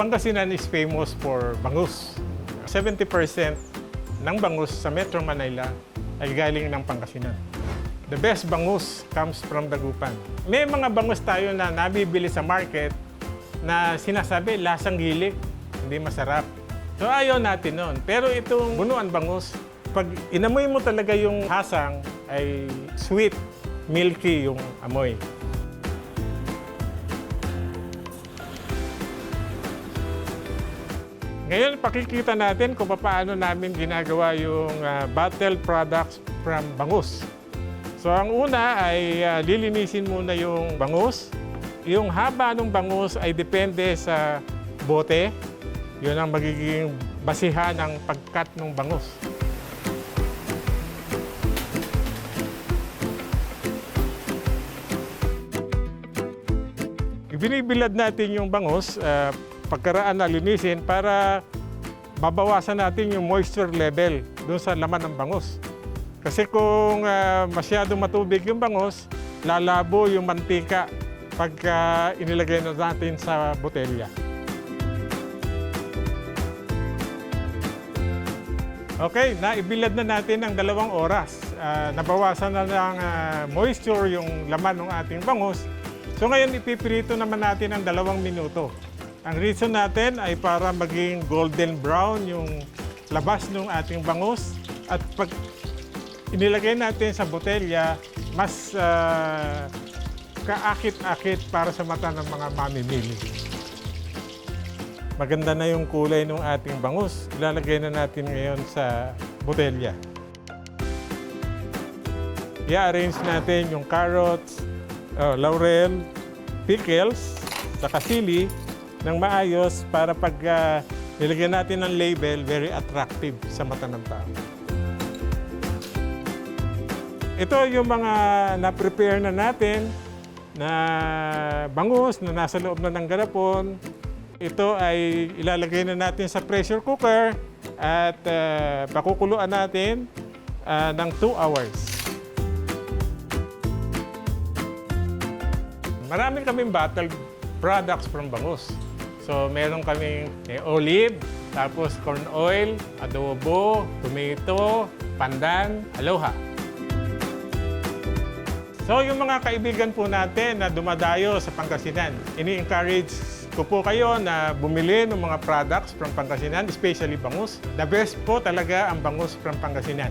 Pangasinan is famous for bangus. 70% ng bangus sa Metro Manila ay galing ng Pangasinan. The best bangus comes from Dagupan. May mga bangus tayo na nabibili sa market na sinasabi lasang gilik, hindi masarap. So ayaw natin nun. Pero itong bunuan bangus, pag inamoy mo talaga yung hasang ay sweet, milky yung amoy. Ngayon, pakikita natin kung paano namin ginagawa yung bottled products from bangus. So, ang una ay lilinisin muna yung bangus. Yung haba ng bangus ay depende sa bote. Yun ang magiging basihan ng pagkat ng bangus. Binibilad natin yung bangus pagkaraan na linisin para mabawasan natin yung moisture level doon sa laman ng bangus. Kasi kung masyadong matubig yung bangus, lalabo yung mantika pagka inilagay na natin sa botelya. Okay, naibilad na natin ng 2 oras. Nabawasan na ng moisture yung laman ng ating bangus. So ngayon ipiprito naman natin ng 2 minuto. Ang reason natin ay para maging golden brown yung labas ng ating bangus. At pag inilagay natin sa botelya, mas kaakit-akit para sa mata ng mga mamimili. Maganda na yung kulay ng ating bangus. Ilalagay na natin ngayon sa botelya. I-arrange natin yung carrots, laurel, pickles, saka sili ng maayos para pag nilagyan natin ng label, very attractive sa mata ng tao. Ito yung mga na-prepare na natin na bangus na nasa loob na ng garapon. Ito ay ilalagay na natin sa pressure cooker at pakukuluan natin ng 2 hours. Marami kaming bottled products from bangus. So, meron kaming olive, tapos corn oil, adobo, tomato, pandan, aloha. So, yung mga kaibigan po natin na dumadayo sa Pangasinan, ini-encourage ko po kayo na bumili ng mga products from Pangasinan, especially bangus. The best po talaga ang bangus from Pangasinan.